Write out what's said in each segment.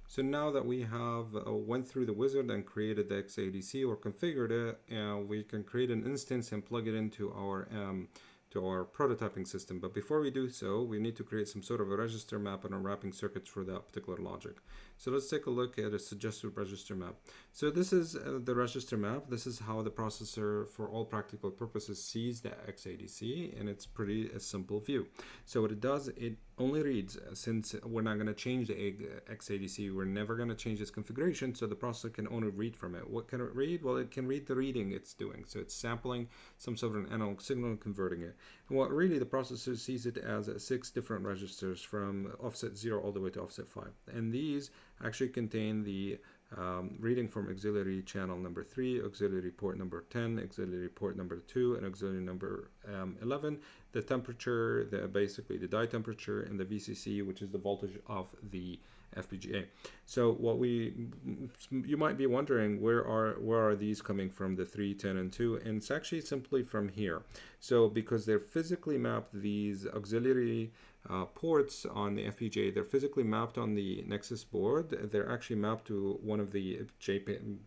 So now that we have went through the wizard and created the XADC or configured it, we can create an instance and plug it into our prototyping system. But before we do so, we need to create some sort of a register map and a wrapping circuits for that particular logic. So let's take a look at a suggested register map. So this is the register map. This is how the processor, for all practical purposes, sees the XADC, and it's pretty a simple view. So what it does, it only reads, since we're not going to change the XADC, we're never going to change its configuration, so the processor can only read from it. What can it read? Well, it can read the reading it's doing. So it's sampling some sort of an analog signal and converting it. And what really the processor sees it as 6 different registers from offset 0 all the way to offset 5. And these actually contain the reading from auxiliary channel number 3, auxiliary port number 10, auxiliary port number 2, and auxiliary number 11, the temperature, basically the die temperature, and the VCC, which is the voltage of the FPGA. So what you might be wondering, where are these coming from, the 3, 10, and 2? And it's actually simply from here. So because they're physically mapped, these auxiliary ports on the FPGA, they're physically mapped on the Nexus board. They're actually mapped to one of the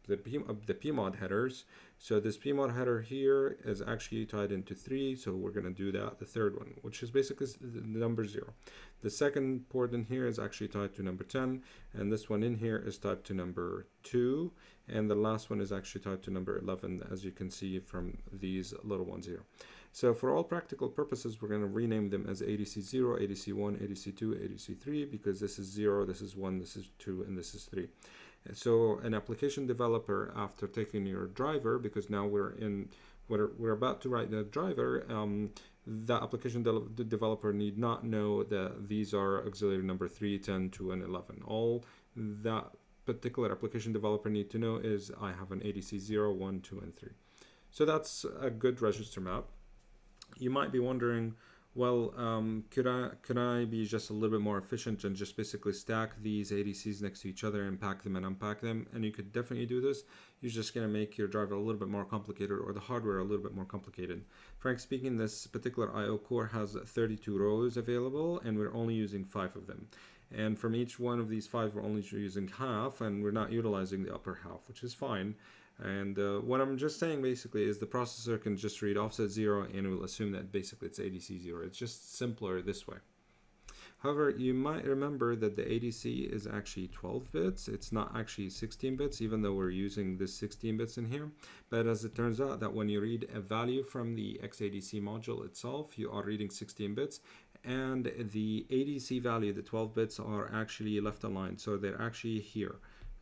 PMOD headers. So this PMOD header here is actually tied into 3, so we're going to do that, the third one, which is basically the number 0. The second port in here is actually tied to number 10, and this one in here is tied to number 2, and the last one is actually tied to number 11, as you can see from these little ones here. So for all practical purposes, we're going to rename them as ADC0, ADC1, ADC2, ADC3, because this is 0, this is 1, this is 2, and this is 3. So an application developer, after taking your driver, because now we're about to write the driver, the application developer need not know that these are auxiliary number 3, 10, 2, and 11. All that particular application developer need to know is I have an ADC 0, 1, 2, and 3. So that's a good register map. You might be wondering, well, could I be just a little bit more efficient and just basically stack these ADCs next to each other and pack them and unpack them? And you could definitely do this. You're just going to make your driver a little bit more complicated, or the hardware a little bit more complicated. Frankly speaking, this particular I/O core has 32 rows available, and we're only using 5 of them. And from each one of these 5, we're only using half, and we're not utilizing the upper half, which is fine. And what I'm just saying basically is the processor can just read offset 0, and it will assume that basically it's ADC 0. It's just simpler this way. However, you might remember that the ADC is actually 12 bits. It's not actually 16 bits, even though we're using this 16 bits in here. But as it turns out that when you read a value from the XADC module itself, you are reading 16 bits. And the ADC value, the 12 bits, are actually left aligned. So they're actually here.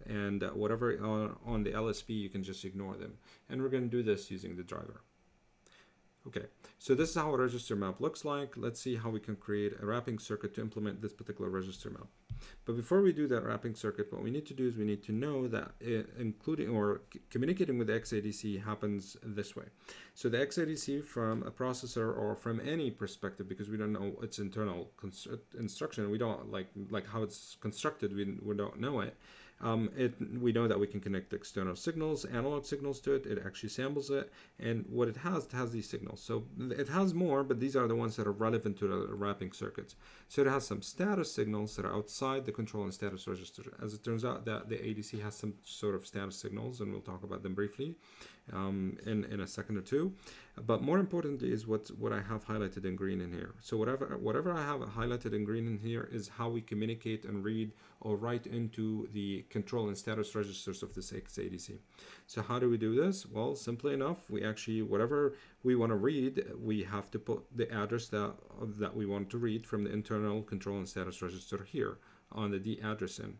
And whatever on the LSP, you can just ignore them. And we're going to do this using the driver. Okay, so this is how a register map looks like. Let's see how we can create a wrapping circuit to implement this particular register map. But before we do that wrapping circuit, what we need to do is we need to know that including or communicating with the XADC happens this way. So the XADC from a processor or from any perspective, because we don't know its internal instruction, we don't like how it's constructed, we don't know it. We know that we can connect external signals, analog signals to it. It actually samples it, and what it has these signals. So it has more, but these are the ones that are relevant to the wrapping circuits. So it has some status signals that are outside the control and status register. As it turns out, that the ADC has some sort of status signals, and we'll talk about them briefly in a second or two. But more importantly is what I have highlighted in green in here. So whatever I have highlighted in green in here is how we communicate and read or write into the control and status registers of this XADC. So how do we do this? Well, simply enough, we actually, whatever we want to read, we have to put the address that we want to read from the internal control and status register here on the D address in.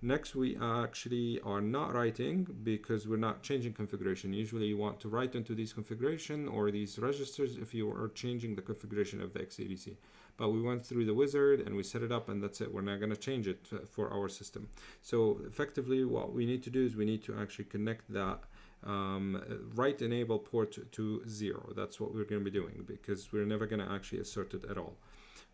Next, we actually are not writing because we're not changing configuration. Usually you want to write into these configuration or these registers if you are changing the configuration of the XADC. But we went through the wizard and we set it up, and that's it. We're not going to change it for our system. So effectively what we need to do is we need to actually connect that write enable port to 0. That's what we're going to be doing, because we're never going to actually assert it at all.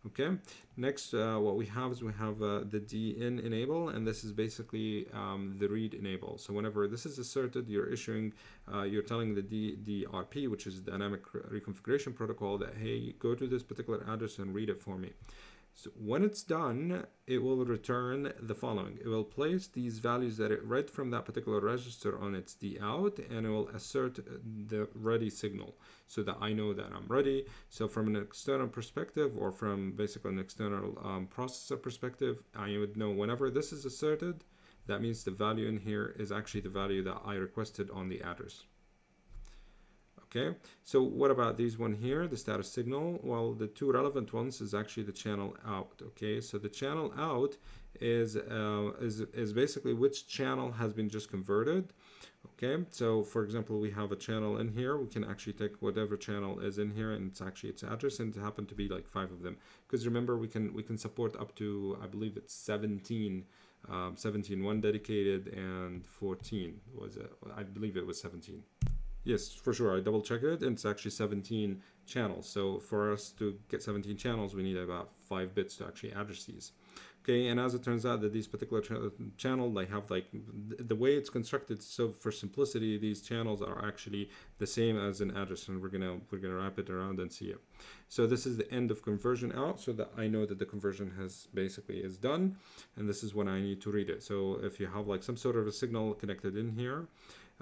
Okay, next what we have is we have the DIN enable, and this is basically the read enable. So whenever this is asserted, you're issuing, you're telling the DRP, which is dynamic reconfiguration protocol, that hey, go to this particular address and read it for me. So when it's done, it will return the following. It will place these values that it read from that particular register on its D out, and it will assert the ready signal so that I know that I'm ready. So from an external perspective, or from basically an external processor perspective, I would know whenever this is asserted, that means the value in here is actually the value that I requested on the address. Okay, so what about these one here, the status signal? Well, the two relevant ones is actually the channel out. Okay, so the channel out is basically which channel has been just converted. Okay, so for example, we have a channel in here. We can actually take whatever channel is in here, and it's actually its address, and it happened to be like 5 of them. Because remember, we can support up to, I believe it's 17. 17, one dedicated, and 14 was it? I believe it was 17. Yes, for sure. I double checked it, and it's actually 17 channels. So for us to get 17 channels, we need about 5 bits to actually address these. Okay, and as it turns out that these particular channel, they have like the way it's constructed. So for simplicity, these channels are actually the same as an address, and we're gonna wrap it around and see it. So this is the end of conversion out, so that I know that the conversion has basically is done, and this is when I need to read it. So if you have like some sort of a signal connected in here,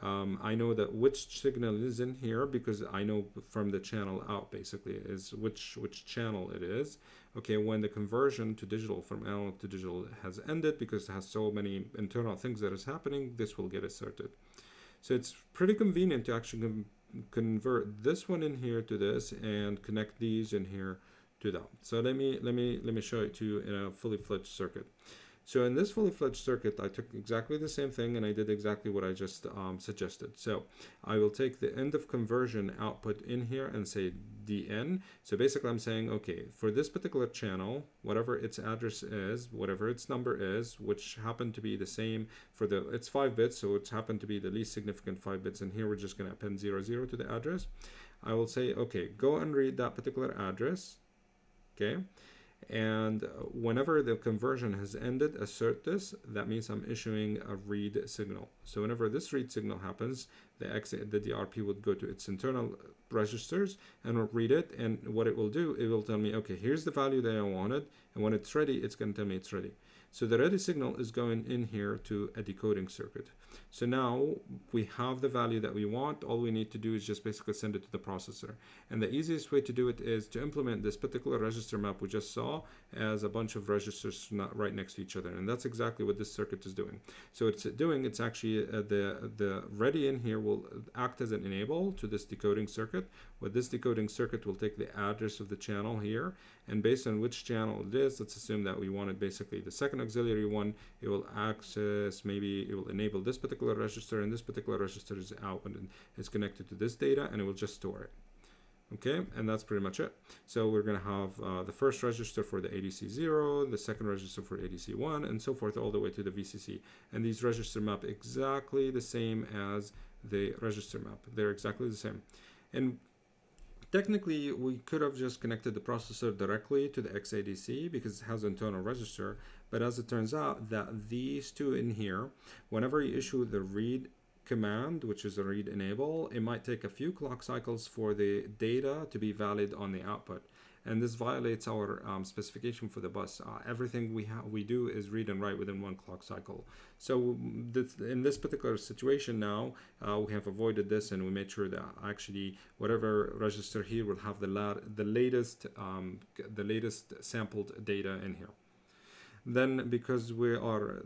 I know that which signal is in here because I know from the channel out basically is which channel it is. Okay, when the conversion to digital from analog to digital has ended, because it has so many internal things that is happening, this will get asserted. So it's pretty convenient to actually convert this one in here to this and connect these in here to that. So let me show it to you in a fully fledged circuit. So in this fully fledged circuit, I took exactly the same thing and I did exactly what I just suggested. So I will take the end of conversion output in here and say DN. So basically I'm saying, okay, for this particular channel, whatever its address is, whatever its number is, which happened to be the same for it's 5 bits, so it's happened to be the least significant 5 bits, and here we're just gonna append 00 to the address. I will say, okay, go and read that particular address, okay? And whenever the conversion has ended, assert this. That means I'm issuing a read signal. So whenever this read signal happens, the DRP would go to its internal registers and will read it. And what it will do, it will tell me, okay, here's the value that I wanted. And when it's ready, it's going to tell me it's ready. So the ready signal is going in here to a decoding circuit. So now we have the value that we want. All we need to do is just basically send it to the processor. And the easiest way to do it is to implement this particular register map we just saw as a bunch of registers not right next to each other. And that's exactly what this circuit is doing. So it's actually the ready in here will act as an enable to this decoding circuit. Where this decoding circuit will take the address of the channel here, and based on which channel it is, let's assume that we wanted basically the second auxiliary one, it will access, maybe it will enable this particular register, and this particular register is out and it's connected to this data, and it will just store it. Okay, and that's pretty much it. So we're going to have the first register for the ADC 0, the second register for ADC 1, and so forth all the way to the VCC. And these register map exactly the same as the register map. They're exactly the same. And technically, we could have just connected the processor directly to the XADC because it has an internal register. But as it turns out, that these two in here, whenever you issue the read command, which is a read enable, it might take a few clock cycles for the data to be valid on the output. And this violates our specification for the bus. Everything we do is read and write within 1 clock cycle. So in this particular situation now, we have avoided this, and we made sure that actually whatever register here will have the latest sampled data in here. Then, because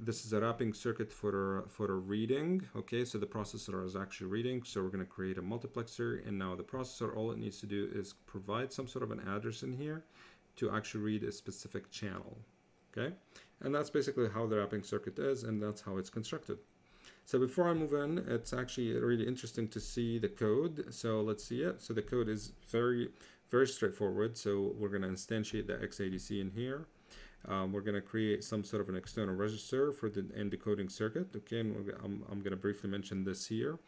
this is a wrapping circuit for a reading, okay, so the processor is actually reading, so we're going to create a multiplexer, and now the processor, all it needs to do is provide some sort of an address in here to actually read a specific channel, okay, and that's basically how the wrapping circuit is, and that's how it's constructed. So before I move in, it's actually really interesting to see the code, so let's see it. So the code is very, very straightforward. So we're going to instantiate the XADC in here. We're going to create some sort of an external register for the end decoding circuit. Okay, and I'm going to briefly mention this here.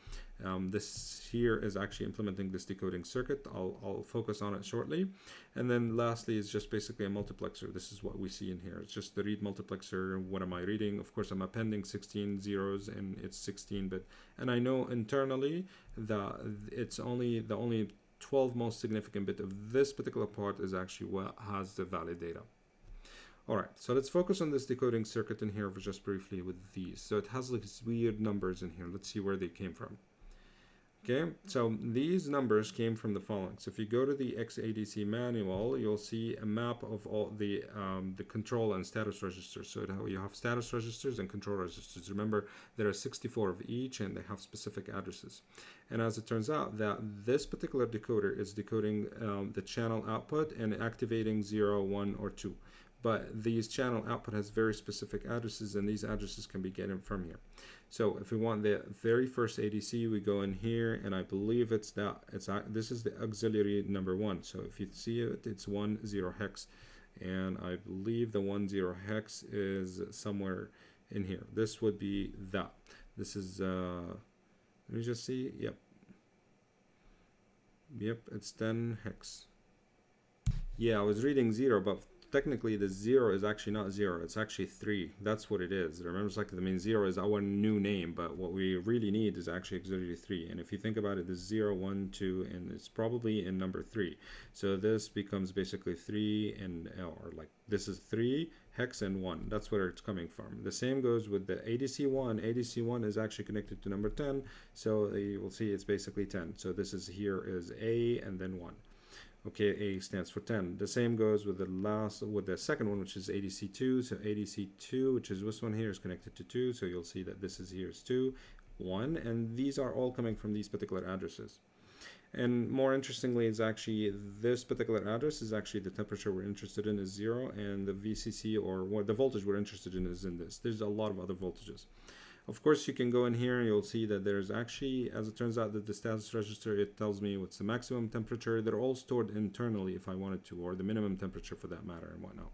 This here is actually implementing this decoding circuit. I'll focus on it shortly. And then lastly is just basically a multiplexer. This is what we see in here. It's just the read multiplexer. What am I reading? Of course, I'm appending 16 zeros, and it's 16-bit. And I know internally that it's only the only 12 most significant bit of this particular part is actually what has the valid data. All right, so let's focus on this decoding circuit in here just briefly with these. So it has like these weird numbers in here. Let's see where they came from. Okay, so these numbers came from the following. So if you go to the XADC manual, you'll see a map of all the control and status registers. So you have status registers and control registers. Remember, there are 64 of each, and they have specific addresses. And as it turns out, that this particular decoder is decoding the channel output and activating 0, 1, or 2. But these channel output has very specific addresses, and these addresses can be getting from here. So if we want the very first ADC, we go in here, and I believe it's that this is the auxiliary number 1. So if you see it, it's 10 hex, and I believe the 10 hex is somewhere in here. This would be that. This is let me just see. Yep, it's 10 hex. Yeah, I was reading 0, but technically the 0 is actually not 0, it's actually 3. That's what it is. Remember, it's like, I mean, 0 is our new name, but what we really need is actually auxiliary 3. And if you think about it, there's 0, 1, 2, and it's probably in number 3. So this becomes basically 3 and or like this is 3 hex and 1. That's where it's coming from. The same goes with the ADC1. ADC1 is actually connected to number 10, so you will see it's basically 10. So this is here is A and then 1. Okay, A stands for 10. The same goes with the second one, which is ADC2. So ADC2, which is this one here, is connected to 2. So you'll see that this is here is 2, 1, and these are all coming from these particular addresses. And more interestingly, is actually this particular address is actually the temperature we're interested in is 0, and the VCC, or what the voltage we're interested in, is in this. There's a lot of other voltages. Of course, you can go in here and you'll see that there's actually, as it turns out, that the status register, it tells me what's the maximum temperature. They're all stored internally if I wanted to, or the minimum temperature for that matter and whatnot.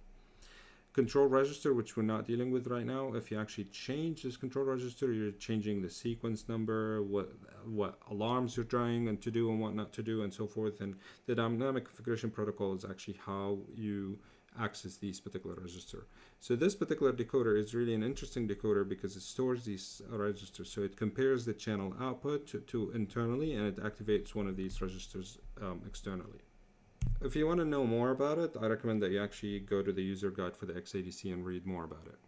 Control register, which we're not dealing with right now. If you actually change this control register, you're changing the sequence number, what alarms you're trying to do and what not to do, and so forth. And the dynamic configuration protocol is actually how you access these particular register. So this particular decoder is really an interesting decoder because it stores these registers. So it compares the channel output to internally, and it activates one of these registers externally. If you want to know more about it, I recommend that you actually go to the user guide for the XADC and read more about it.